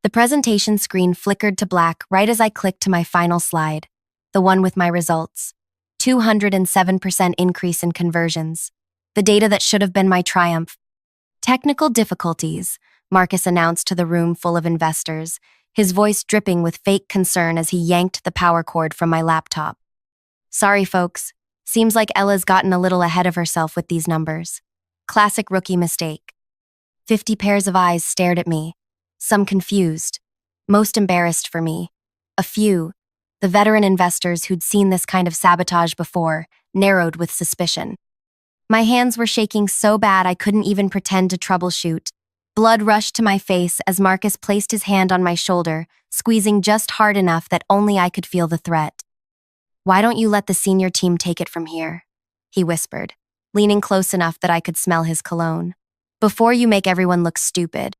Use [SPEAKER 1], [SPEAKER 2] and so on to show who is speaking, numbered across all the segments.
[SPEAKER 1] The presentation screen flickered to black right as I clicked to my final slide, the one with my results. 207% increase in conversions. The data that should have been my triumph. Technical difficulties, Marcus announced to the room full of investors, his voice dripping with fake concern as he yanked the power cord from my laptop. Sorry, folks. Seems like Ella's gotten a little ahead of herself with these numbers. Classic rookie mistake. 50 pairs of eyes stared at me, some confused, most embarrassed for me. A few, the veteran investors who'd seen this kind of sabotage before, narrowed with suspicion. My hands were shaking so bad I couldn't even pretend to troubleshoot. Blood rushed to my face as Marcus placed his hand on my shoulder, squeezing just hard enough that only I could feel the threat. "Why don't you let the senior team take it from here?" he whispered, leaning close enough that I could smell his cologne. "Before you make everyone look stupid."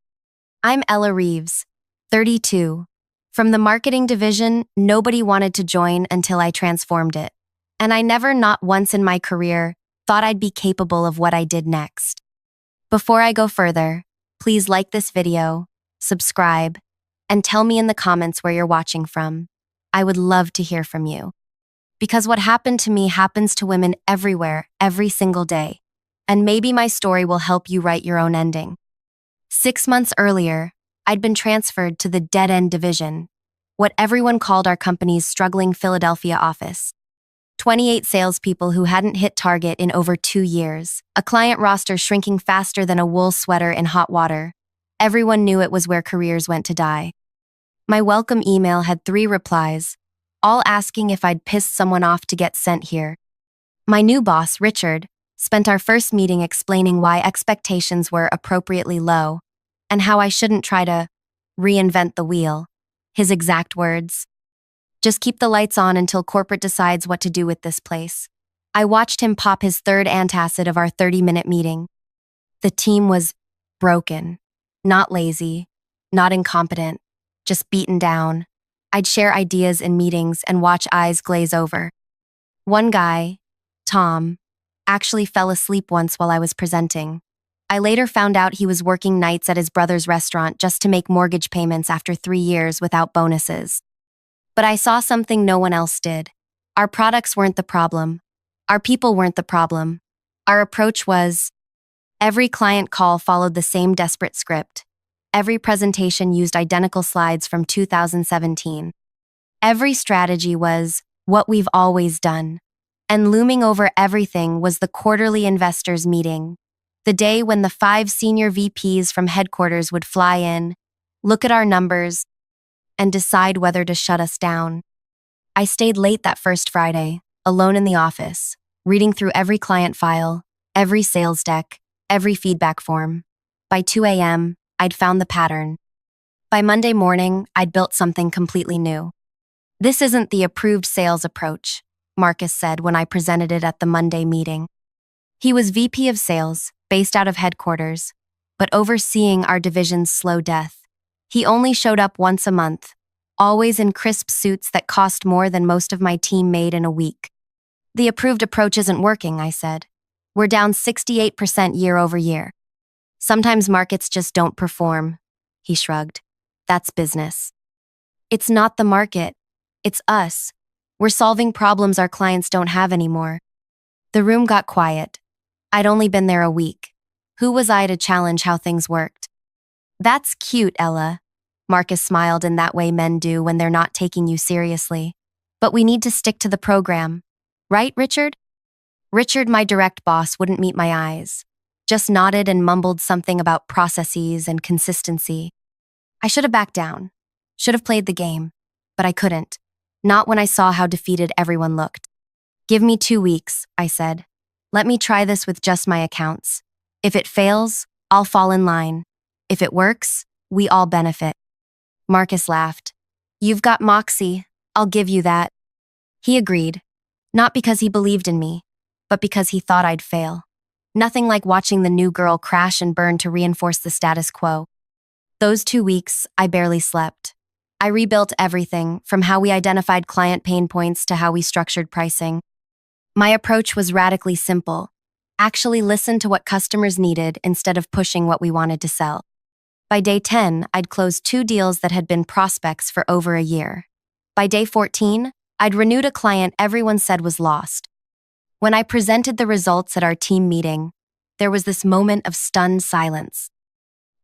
[SPEAKER 1] I'm Ella Reeves, 32. From the marketing division, nobody wanted to join until I transformed it. And I never, not once in my career, thought I'd be capable of what I did next. Before I go further, please like this video, subscribe, and tell me in the comments where you're watching from. I would love to hear from you. Because what happened to me happens to women everywhere, every single day. And maybe my story will help you write your own ending. 6 months earlier, I'd been transferred to the dead-end division, what everyone called our company's struggling Philadelphia office. 28 salespeople who hadn't hit target in over 2 years, a client roster shrinking faster than a wool sweater in hot water. Everyone knew it was where careers went to die. My welcome email had 3 replies, all asking if I'd pissed someone off to get sent here. My new boss, Richard, spent our first meeting explaining why expectations were appropriately low and how I shouldn't try to reinvent the wheel. His exact words: "Just keep the lights on until corporate decides what to do with this place." I watched him pop his third antacid of our 30-minute meeting. The team was broken, not lazy, not incompetent, just beaten down. I'd share ideas in meetings and watch eyes glaze over. One guy, Tom, actually fell asleep once while I was presenting. I later found out he was working nights at his brother's restaurant just to make mortgage payments after 3 years without bonuses. But I saw something no one else did. Our products weren't the problem. Our people weren't the problem. Our approach was, every client call followed the same desperate script. Every presentation used identical slides from 2017. Every strategy was what we've always done. And looming over everything was the quarterly investors meeting, the day when the 5 senior VPs from headquarters would fly in, look at our numbers, and decide whether to shut us down. I stayed late that first Friday, alone in the office, reading through every client file, every sales deck, every feedback form. By 2 a.m., I'd found the pattern. By Monday morning, I'd built something completely new. "This isn't the approved sales approach," Marcus said when I presented it at the Monday meeting. He was VP of sales, based out of headquarters, but overseeing our division's slow death. He only showed up once a month, always in crisp suits that cost more than most of my team made in a week. "The approved approach isn't working," I said. "We're down 68% year over year." "Sometimes markets just don't perform," he shrugged. "That's business." "It's not the market. It's us. We're solving problems our clients don't have anymore." The room got quiet. I'd only been there a week. Who was I to challenge how things worked? "That's cute, Ella." Marcus smiled in that way men do when they're not taking you seriously. "But we need to stick to the program. Right, Richard?" Richard, my direct boss, wouldn't meet my eyes. Just nodded and mumbled something about processes and consistency. I should have backed down. Should have played the game. But I couldn't. Not when I saw how defeated everyone looked. "Give me 2 weeks," I said. "Let me try this with just my accounts. If it fails, I'll fall in line. If it works, we all benefit." Marcus laughed. "You've got moxie. I'll give you that." He agreed. Not because he believed in me, but because he thought I'd fail. Nothing like watching the new girl crash and burn to reinforce the status quo. Those 2 weeks, I barely slept. I rebuilt everything, from how we identified client pain points to how we structured pricing. My approach was radically simple. Actually listen to what customers needed instead of pushing what we wanted to sell. By day 10, I'd closed 2 deals that had been prospects for over a year. By day 14, I'd renewed a client everyone said was lost. When I presented the results at our team meeting, there was this moment of stunned silence.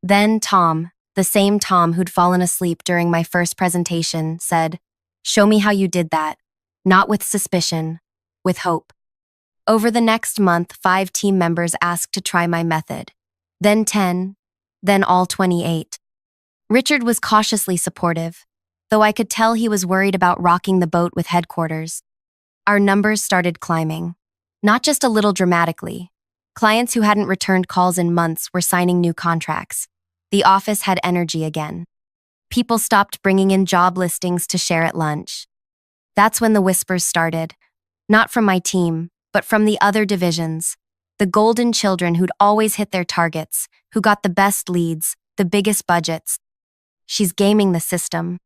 [SPEAKER 1] Then Tom, the same Tom who'd fallen asleep during my first presentation, said, "Show me how you did that. Not with suspicion, with hope." Over the next month, 5 team members asked to try my method. Then 10, then all 28. Richard was cautiously supportive, though I could tell he was worried about rocking the boat with headquarters. Our numbers started climbing. Not just a little dramatically. Clients who hadn't returned calls in months were signing new contracts. The office had energy again. People stopped bringing in job listings to share at lunch. That's when the whispers started. Not from my team, but from the other divisions. The golden children who'd always hit their targets, who got the best leads, the biggest budgets. She's gaming the system.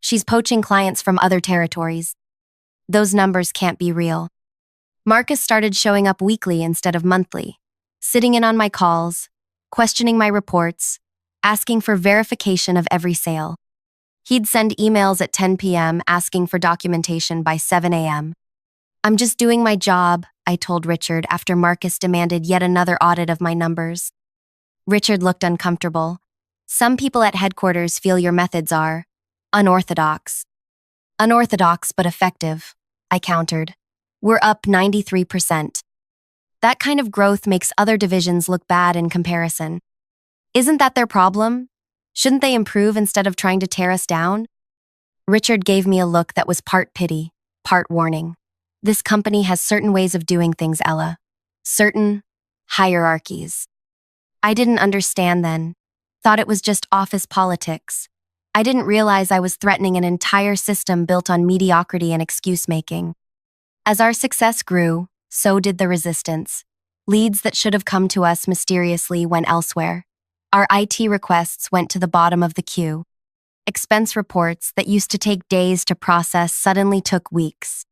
[SPEAKER 1] She's poaching clients from other territories. Those numbers can't be real. Marcus started showing up weekly instead of monthly, sitting in on my calls, questioning my reports, asking for verification of every sale. He'd send emails at 10 p.m. asking for documentation by 7 a.m. "I'm just doing my job," I told Richard after Marcus demanded yet another audit of my numbers. Richard looked uncomfortable. "Some people at headquarters feel your methods are unorthodox." "Unorthodox but effective," I countered. "We're up 93%. That kind of growth makes other divisions look bad in comparison. Isn't that their problem? Shouldn't they improve instead of trying to tear us down?" Richard gave me a look that was part pity, part warning. "This company has certain ways of doing things, Ella. Certain hierarchies." I didn't understand then. Thought it was just office politics. I didn't realize I was threatening an entire system built on mediocrity and excuse-making. As our success grew, so did the resistance. Leads that should have come to us mysteriously went elsewhere. Our IT requests went to the bottom of the queue. Expense reports that used to take days to process suddenly took weeks.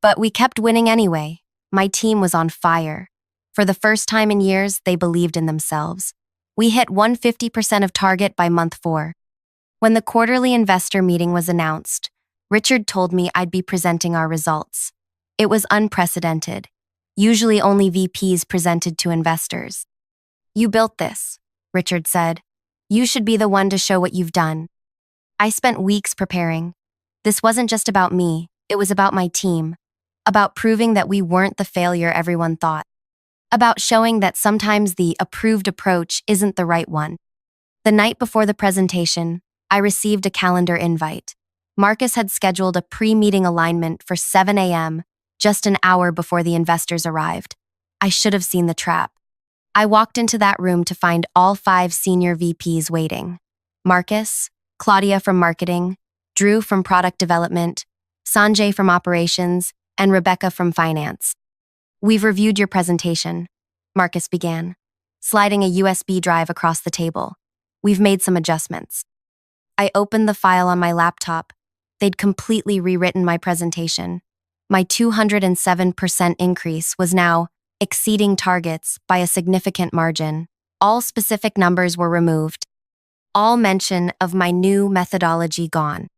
[SPEAKER 1] But we kept winning anyway. My team was on fire. For the first time in years, they believed in themselves. We hit 150% of target by month 4. When the quarterly investor meeting was announced, Richard told me I'd be presenting our results. It was unprecedented. Usually only VPs presented to investors. "You built this," Richard said. "You should be the one to show what you've done." I spent weeks preparing. This wasn't just about me, it was about my team. About proving that we weren't the failure everyone thought. About showing that sometimes the approved approach isn't the right one. The night before the presentation, I received a calendar invite. Marcus had scheduled a pre-meeting alignment for 7 a.m., just an hour before the investors arrived. I should have seen the trap. I walked into that room to find all 5 senior VPs waiting. Marcus, Claudia from marketing, Drew from product development, Sanjay from operations, and Rebecca from finance. "We've reviewed your presentation," Marcus began, sliding a USB drive across the table. "We've made some adjustments." I opened the file on my laptop. They'd completely rewritten my presentation. My 207% increase was now exceeding targets by a significant margin. All specific numbers were removed. All mention of my new methodology gone.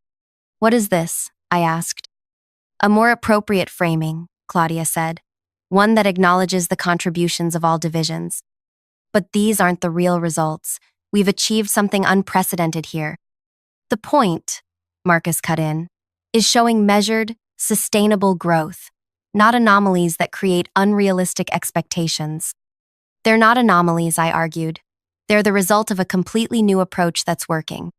[SPEAKER 1] "What is this?" I asked. "A more appropriate framing," Claudia said. "One that acknowledges the contributions of all divisions. But these aren't the real results. We've achieved something unprecedented here." "The point," Marcus cut in, "is showing measured, sustainable growth, not anomalies that create unrealistic expectations." "They're not anomalies," I argued. "They're the result of a completely new approach that's working."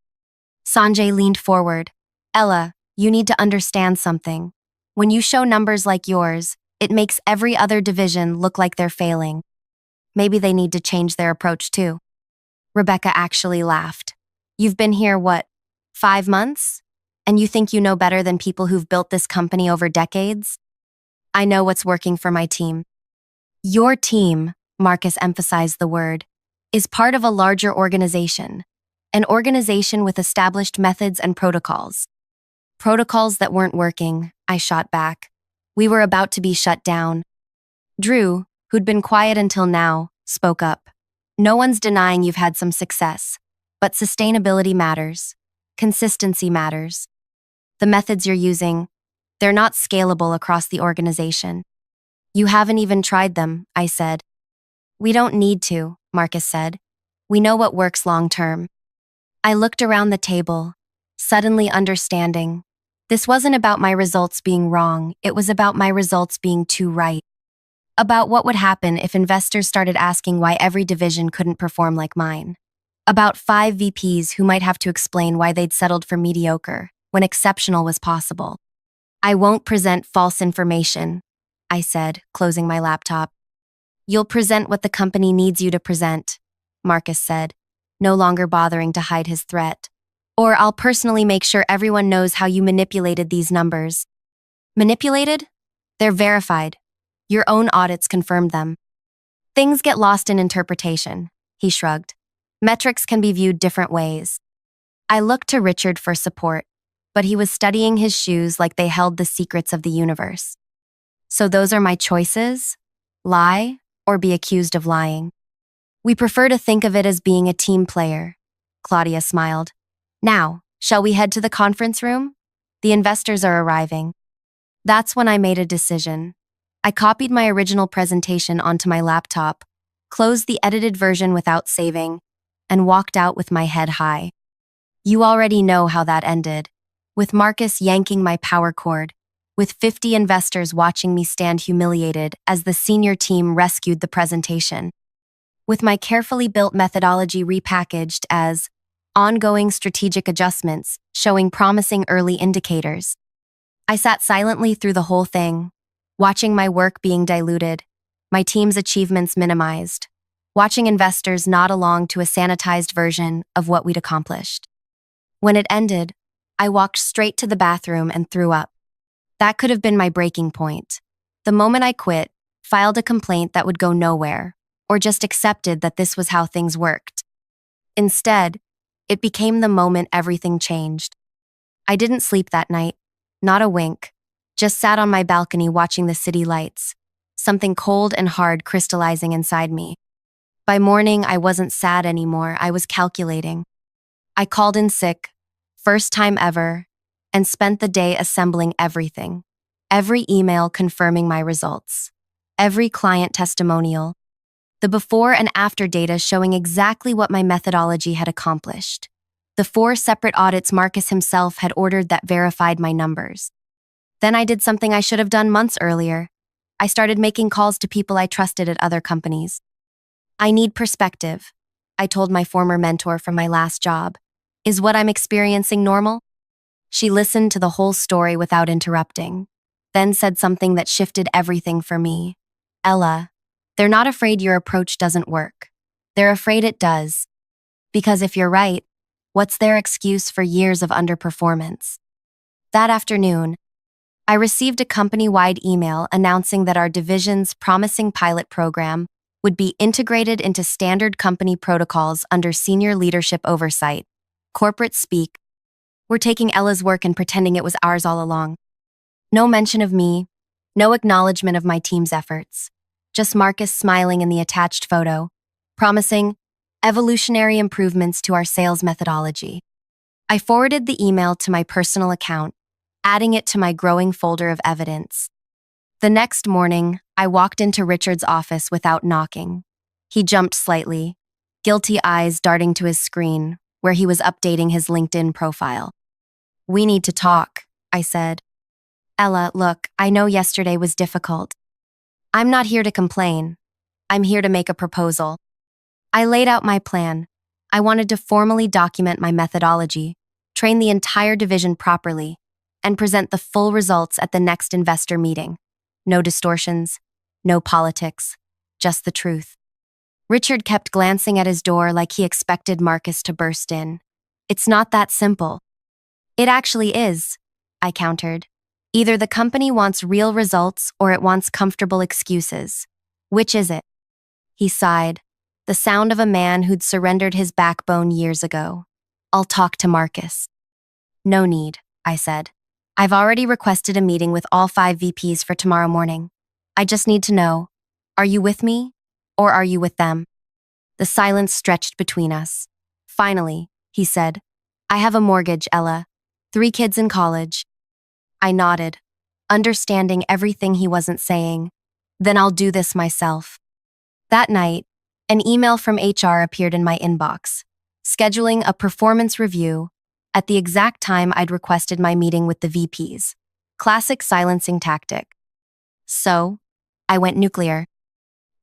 [SPEAKER 1] Sanjay leaned forward. "Ella, you need to understand something. When you show numbers like yours, it makes every other division look like they're failing. Maybe they need to change their approach too." Rebecca actually laughed. "You've been here, what, 5 months? And you think you know better than people who've built this company over decades?" "I know what's working for my team." "Your team," Marcus emphasized the word, "is part of a larger organization. An organization with established methods and protocols." "Protocols that weren't working," I shot back. "We were about to be shut down." Drew, who'd been quiet until now, spoke up. "No one's denying you've had some success. But sustainability matters. Consistency matters. The methods you're using, they're not scalable across the organization. You haven't even tried them, I said. We don't need to, Marcus said. We know what works long term. I looked around the table, suddenly understanding. This wasn't about my results being wrong, it was about my results being too right. About what would happen if investors started asking why every division couldn't perform like mine. About 5 VPs who might have to explain why they'd settled for mediocre when exceptional was possible. I won't present false information, I said, closing my laptop. You'll present what the company needs you to present, Marcus said, no longer bothering to hide his threat. Or I'll personally make sure everyone knows how you manipulated these numbers. Manipulated? They're verified. Your own audits confirmed them. Things get lost in interpretation, he shrugged. Metrics can be viewed different ways. I looked to Richard for support, but he was studying his shoes like they held the secrets of the universe. So those are my choices? Lie or be accused of lying? We prefer to think of it as being a team player, Claudia smiled. Now, shall we head to the conference room? The investors are arriving. That's when I made a decision. I copied my original presentation onto my laptop, closed the edited version without saving, and walked out with my head high. You already know how that ended, with Marcus yanking my power cord, with 50 investors watching me stand humiliated as the senior team rescued the presentation, with my carefully built methodology repackaged as ongoing strategic adjustments showing promising early indicators. I sat silently through the whole thing, watching my work being diluted, my team's achievements minimized, watching investors nod along to a sanitized version of what we'd accomplished. When it ended, I walked straight to the bathroom and threw up. That could have been my breaking point. The moment I quit, filed a complaint that would go nowhere, or just accepted that this was how things worked. Instead, it became the moment everything changed. I didn't sleep that night, not a wink, just sat on my balcony watching the city lights, something cold and hard crystallizing inside me. By morning, I wasn't sad anymore, I was calculating. I called in sick, first time ever, and spent the day assembling everything. Every email confirming my results. Every client testimonial. The before and after data showing exactly what my methodology had accomplished. The 4 separate audits Marcus himself had ordered that verified my numbers. Then I did something I should have done months earlier. I started making calls to people I trusted at other companies. I need perspective, I told my former mentor from my last job. Is what I'm experiencing normal? She listened to the whole story without interrupting, then said something that shifted everything for me. Ella, they're not afraid your approach doesn't work. They're afraid it does. Because if you're right, what's their excuse for years of underperformance? That afternoon, I received a company-wide email announcing that our division's promising pilot program would be integrated into standard company protocols under senior leadership oversight. Corporate speak. We're taking Ella's work and pretending it was ours all along. No mention of me, no acknowledgement of my team's efforts. Just Marcus smiling in the attached photo, promising evolutionary improvements to our sales methodology. I forwarded the email to my personal account, adding it to my growing folder of evidence. The next morning, I walked into Richard's office without knocking. He jumped slightly, guilty eyes darting to his screen, where he was updating his LinkedIn profile. We need to talk, I said. Ella, look, I know yesterday was difficult. I'm not here to complain. I'm here to make a proposal. I laid out my plan. I wanted to formally document my methodology, train the entire division properly, and present the full results at the next investor meeting. No distortions, no politics, just the truth. Richard kept glancing at his door like he expected Marcus to burst in. It's not that simple. It actually is, I countered. Either the company wants real results or it wants comfortable excuses. Which is it? He sighed, the sound of a man who'd surrendered his backbone years ago. I'll talk to Marcus. No need, I said. I've already requested a meeting with all 5 VPs for tomorrow morning. I just need to know, are you with me or are you with them? The silence stretched between us. Finally, he said, I have a mortgage, Ella. 3 kids in college. I nodded, understanding everything he wasn't saying. Then I'll do this myself. That night, an email from HR appeared in my inbox, scheduling a performance review at the exact time I'd requested my meeting with the VPs. Classic silencing tactic. So, I went nuclear.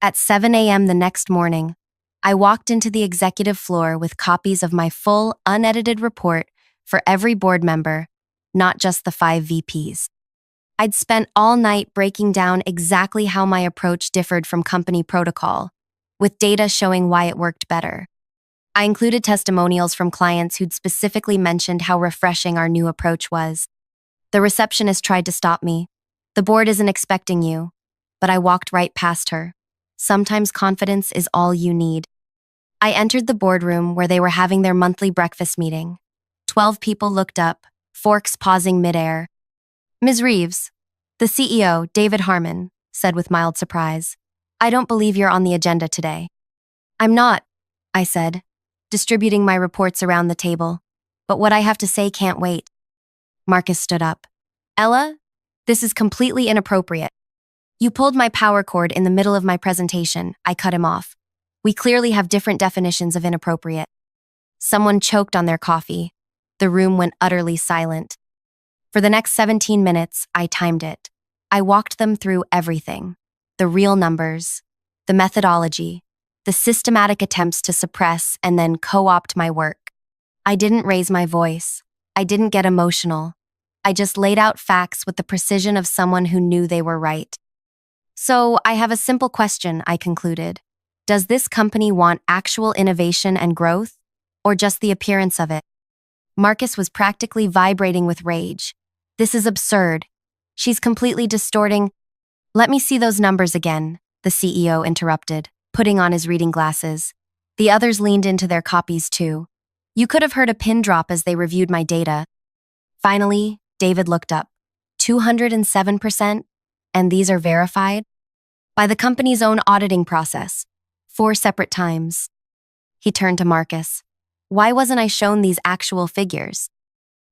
[SPEAKER 1] At 7 a.m. the next morning, I walked into the executive floor with copies of my full, unedited report for every board member, not just the 5 VPs. I'd spent all night breaking down exactly how my approach differed from company protocol, with data showing why it worked better. I included testimonials from clients who'd specifically mentioned how refreshing our new approach was. The receptionist tried to stop me. The board isn't expecting you. But I walked right past her. Sometimes confidence is all you need. I entered the boardroom where they were having their monthly breakfast meeting. 12 people looked up, forks pausing midair. Ms. Reeves, the CEO, David Harmon, said with mild surprise, I don't believe you're on the agenda today. I'm not, I said, distributing my reports around the table. But what I have to say can't wait. Marcus stood up. Ella, this is completely inappropriate. You pulled my power cord in the middle of my presentation. I cut him off. We clearly have different definitions of inappropriate. Someone choked on their coffee. The room went utterly silent. For the next 17 minutes, I timed it. I walked them through everything. The real numbers, the methodology, the systematic attempts to suppress and then co-opt my work. I didn't raise my voice. I didn't get emotional. I just laid out facts with the precision of someone who knew they were right. So I have a simple question, I concluded. Does this company want actual innovation and growth, or just the appearance of it? Marcus was practically vibrating with rage. This is absurd. She's completely distorting. Let me see those numbers again, the CEO interrupted, putting on his reading glasses. The others leaned into their copies too. You could have heard a pin drop as they reviewed my data. Finally, David looked up. 207%? And these are verified? By the company's own auditing process. 4 separate times. He turned to Marcus. Why wasn't I shown these actual figures?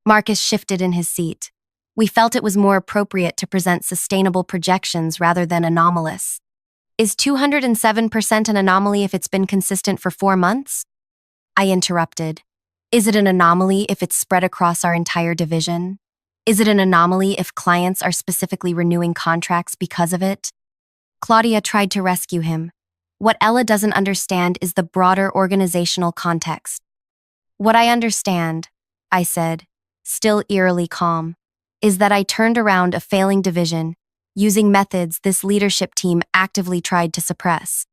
[SPEAKER 1] Marcus shifted in his seat. We felt it was more appropriate to present sustainable projections rather than anomalous. Is 207% an anomaly if it's been consistent for 4 months? I interrupted. Is it an anomaly if it's spread across our entire division? Is it an anomaly if clients are specifically renewing contracts because of it? Claudia tried to rescue him. What Ella doesn't understand is the broader organizational context. What I understand, I said, still eerily calm, is that I turned around a failing division using methods this leadership team actively tried to suppress.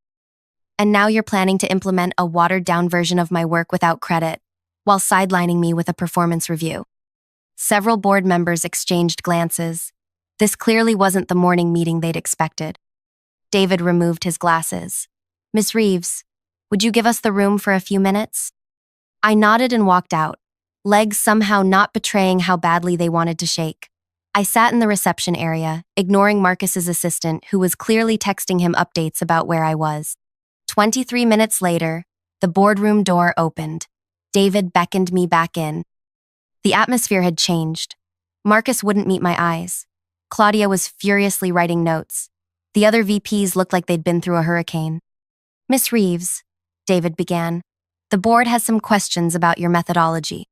[SPEAKER 1] And now you're planning to implement a watered-down version of my work without credit, while sidelining me with a performance review. Several board members exchanged glances. This clearly wasn't the morning meeting they'd expected. David removed his glasses. Miss Reeves, would you give us the room for a few minutes? I nodded and walked out, legs somehow not betraying how badly they wanted to shake. I sat in the reception area, ignoring Marcus's assistant, who was clearly texting him updates about where I was. 23 minutes later, the boardroom door opened. David beckoned me back in. The atmosphere had changed. Marcus wouldn't meet my eyes. Claudia was furiously writing notes. The other VPs looked like they'd been through a hurricane. Miss Reeves, David began, the board has some questions about your methodology.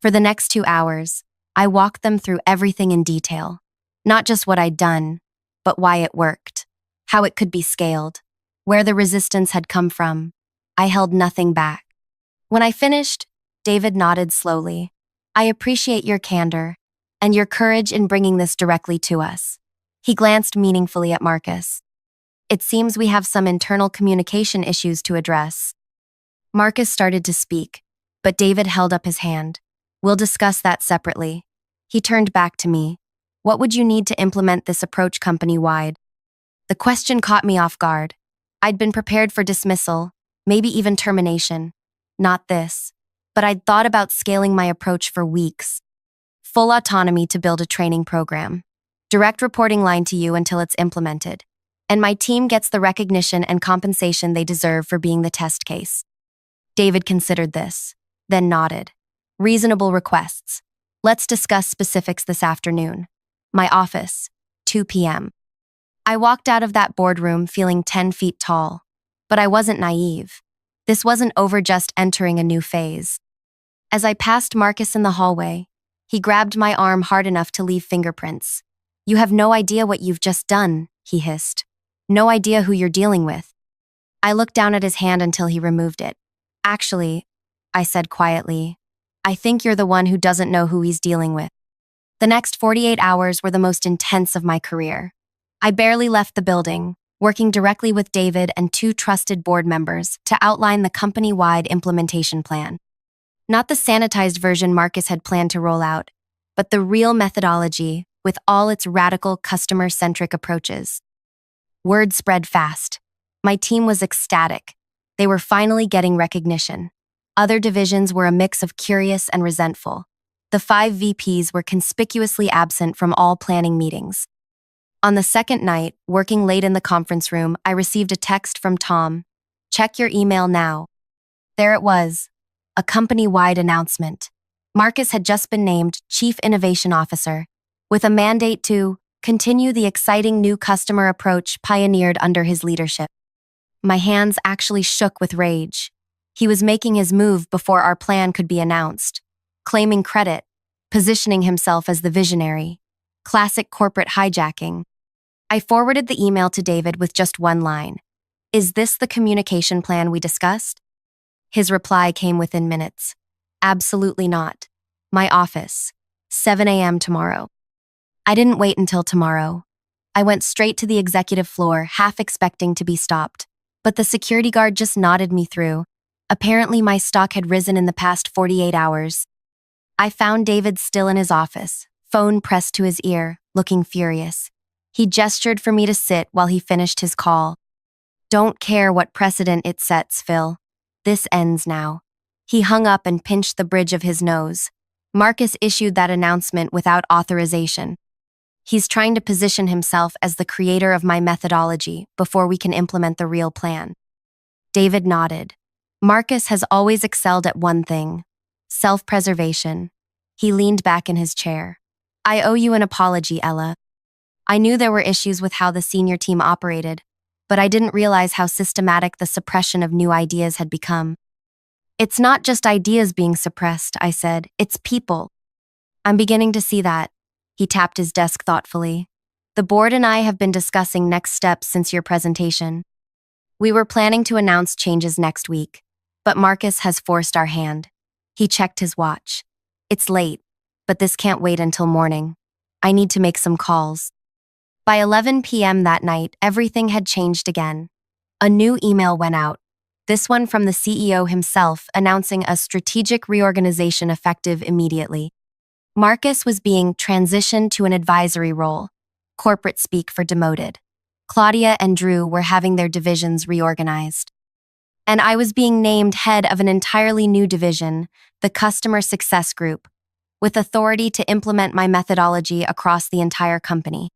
[SPEAKER 1] For the next 2 hours, I walked them through everything in detail. Not just what I'd done, but why it worked, how it could be scaled, where the resistance had come from. I held nothing back. When I finished, David nodded slowly. I appreciate your candor and your courage in bringing this directly to us. He glanced meaningfully at Marcus. It seems we have some internal communication issues to address. Marcus started to speak, but David held up his hand. We'll discuss that separately. He turned back to me. What would you need to implement this approach company-wide? The question caught me off guard. I'd been prepared for dismissal, maybe even termination. Not this. But I'd thought about scaling my approach for weeks. Full autonomy to build a training program. Direct reporting line to you until it's implemented. And my team gets the recognition and compensation they deserve for being the test case. David considered this. then nodded. Reasonable requests. Let's discuss specifics this afternoon. My office, 2 p.m. I walked out of that boardroom feeling 10 feet tall. But I wasn't naive. This wasn't over just entering a new phase. As I passed Marcus in the hallway, he grabbed my arm hard enough to leave fingerprints. "You have no idea what you've just done," he hissed. "No idea who you're dealing with." I looked down at his hand until he removed it. "Actually," I said quietly, "I think you're the one who doesn't know who he's dealing with." The next 48 hours were the most intense of my career. I barely left the building, working directly with David and 2 trusted board members to outline the company-wide implementation plan. Not the sanitized version Marcus had planned to roll out, but the real methodology with all its radical customer-centric approaches. Word spread fast. My team was ecstatic. They were finally getting recognition. Other divisions were a mix of curious and resentful. The 5 VPs were conspicuously absent from all planning meetings. On the second night, working late in the conference room, I received a text from Tom. "Check your email now." There it was, a company-wide announcement. Marcus had just been named Chief Innovation Officer, with a mandate to continue the exciting new customer approach pioneered under his leadership. My hands actually shook with rage. He was making his move before our plan could be announced, claiming credit, positioning himself as the visionary. Classic corporate hijacking. I forwarded the email to David with just one line. "Is this the communication plan we discussed?" His reply came within minutes. "Absolutely not. My office, 7 a.m. tomorrow." I didn't wait until tomorrow. I went straight to the executive floor, half expecting to be stopped. But the security guard just nodded me through. Apparently, my stock had risen in the past 48 hours. I found David still in his office, phone pressed to his ear, looking furious. He gestured for me to sit while he finished his call. "Don't care what precedent it sets, Phil. This ends now." He hung up and pinched the bridge of his nose. Marcus issued that announcement without authorization. He's trying to position himself as the creator of my methodology before we can implement the real plan. David nodded. Marcus has always excelled at one thing: self-preservation. He leaned back in his chair. "I owe you an apology, Ella. I knew there were issues with how the senior team operated, but I didn't realize how systematic the suppression of new ideas had become." "It's not just ideas being suppressed," I said. "It's people." "I'm beginning to see that." He tapped his desk thoughtfully. "The board and I have been discussing next steps since your presentation. We were planning to announce changes next week, but Marcus has forced our hand." He checked his watch. "It's late, but this can't wait until morning. I need to make some calls." By 11 p.m. that night, everything had changed again. A new email went out, this one from the CEO himself announcing a strategic reorganization effective immediately. Marcus was being transitioned to an advisory role, corporate speak for demoted. Claudia and Drew were having their divisions reorganized. And I was being named head of an entirely new division, the Customer Success Group, with authority to implement my methodology across the entire company.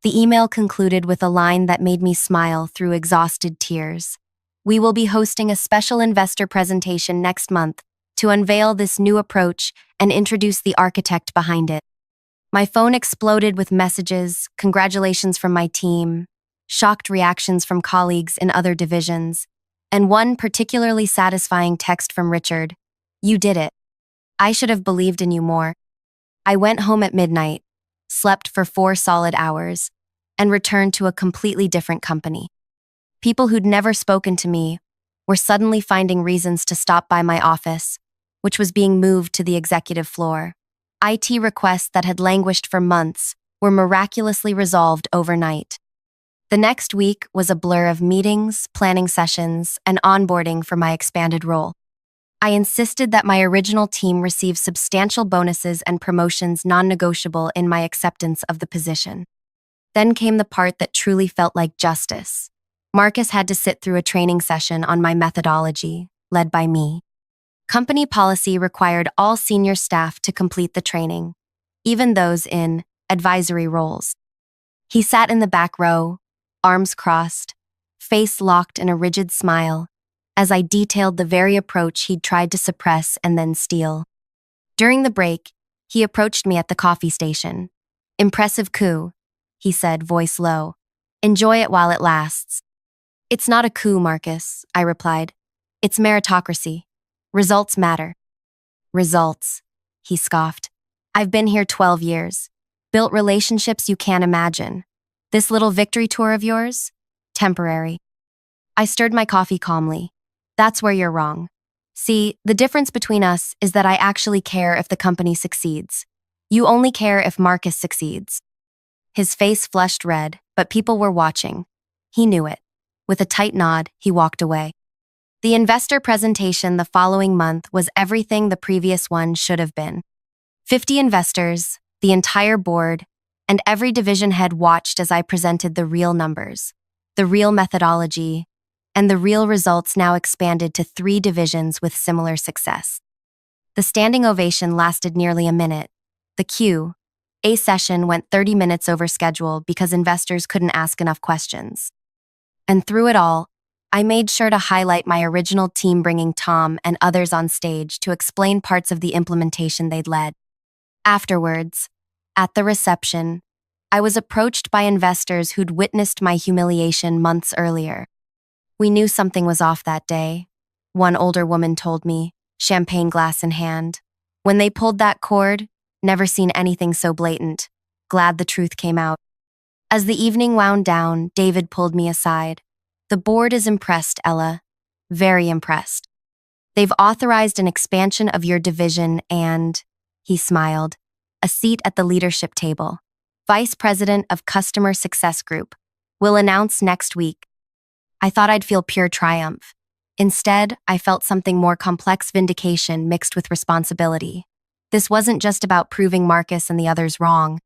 [SPEAKER 1] The email concluded with a line that made me smile through exhausted tears. "We will be hosting a special investor presentation next month to unveil this new approach and introduce the architect behind it." My phone exploded with messages, congratulations from my team, shocked reactions from colleagues in other divisions, and one particularly satisfying text from Richard. "You did it. I should have believed in you more." I went home at midnight, slept for 4 solid hours, and returned to a completely different company. People who'd never spoken to me were suddenly finding reasons to stop by my office, which was being moved to the executive floor. IT requests that had languished for months were miraculously resolved overnight. The next week was a blur of meetings, planning sessions, and onboarding for my expanded role. I insisted that my original team receive substantial bonuses and promotions non-negotiable in my acceptance of the position. Then came the part that truly felt like justice. Marcus had to sit through a training session on my methodology, led by me. Company policy required all senior staff to complete the training, even those in advisory roles. He sat in the back row, arms crossed, face locked in a rigid smile, as I detailed the very approach he'd tried to suppress and then steal. During the break, he approached me at the coffee station. "Impressive coup," he said, voice low. "Enjoy it while it lasts." "It's not a coup, Marcus," I replied. "It's meritocracy. Results matter." "Results," he scoffed. "I've been here 12 years. Built relationships you can't imagine. This little victory tour of yours? Temporary." I stirred my coffee calmly. "That's where you're wrong. See, the difference between us is that I actually care if the company succeeds. You only care if Marcus succeeds." His face flushed red, but people were watching. He knew it. With a tight nod, he walked away. The investor presentation the following month was everything the previous one should have been. 50 investors, the entire board, and every division head watched as I presented the real numbers, the real methodology, and the real results now expanded to 3 divisions with similar success. The standing ovation lasted nearly a minute. The Q&A session went 30 minutes over schedule because investors couldn't ask enough questions. And through it all, I made sure to highlight my original team, bringing Tom and others on stage to explain parts of the implementation they'd led. Afterwards, at the reception, I was approached by investors who'd witnessed my humiliation months earlier. "We knew something was off that day," one older woman told me, champagne glass in hand. "When they pulled that cord, never seen anything so blatant. Glad the truth came out." As the evening wound down, David pulled me aside. "The board is impressed, Ella. Very impressed. They've authorized an expansion of your division and," he smiled, "a seat at the leadership table. Vice President of Customer Success Group. Will announce next week." I thought I'd feel pure triumph. Instead, I felt something more complex: vindication mixed with responsibility. This wasn't just about proving Marcus and the others wrong.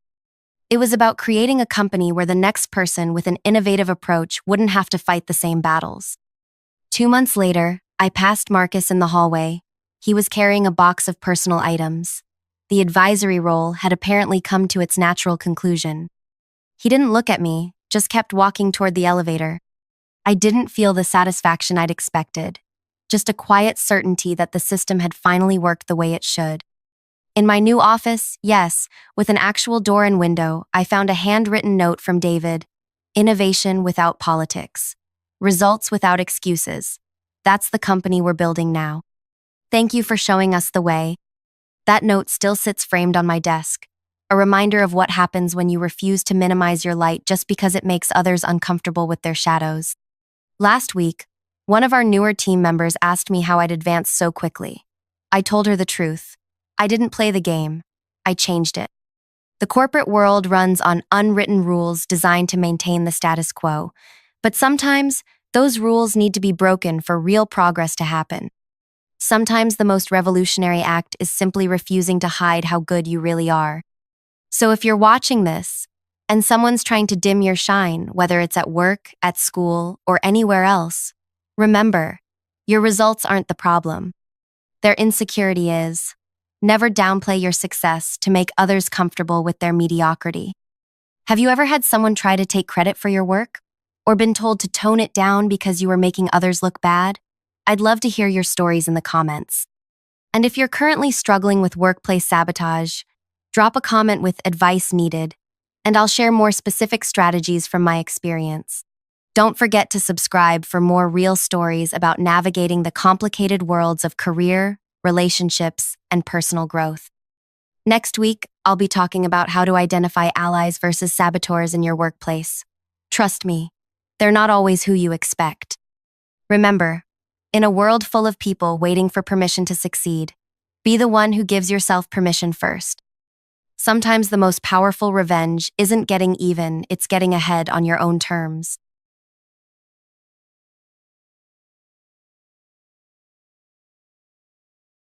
[SPEAKER 1] It was about creating a company where the next person with an innovative approach wouldn't have to fight the same battles. 2 months later, I passed Marcus in the hallway. He was carrying a box of personal items. The advisory role had apparently come to its natural conclusion. He didn't look at me, just kept walking toward the elevator. I didn't feel the satisfaction I'd expected, just a quiet certainty that the system had finally worked the way it should. In my new office, yes, with an actual door and window, I found a handwritten note from David. "Innovation without politics. Results without excuses. That's the company we're building now. Thank you for showing us the way." That note still sits framed on my desk, a reminder of what happens when you refuse to minimize your light just because it makes others uncomfortable with their shadows. Last week, one of our newer team members asked me how I'd advanced so quickly. I told her the truth. I didn't play the game. I changed it. The corporate world runs on unwritten rules designed to maintain the status quo, but sometimes those rules need to be broken for real progress to happen. Sometimes the most revolutionary act is simply refusing to hide how good you really are. So if you're watching this, and someone's trying to dim your shine, whether it's at work, at school, or anywhere else, remember, your results aren't the problem. Their insecurity is. Never downplay your success to make others comfortable with their mediocrity. Have you ever had someone try to take credit for your work? Or been told to tone it down because you were making others look bad? I'd love to hear your stories in the comments. And if you're currently struggling with workplace sabotage, drop a comment with "advice needed," and I'll share more specific strategies from my experience. Don't forget to subscribe for more real stories about navigating the complicated worlds of career, relationships, and personal growth. Next week, I'll be talking about how to identify allies versus saboteurs in your workplace. Trust me, they're not always who you expect. Remember, in a world full of people waiting for permission to succeed, be the one who gives yourself permission first. Sometimes the most powerful revenge isn't getting even, it's getting ahead on your own terms.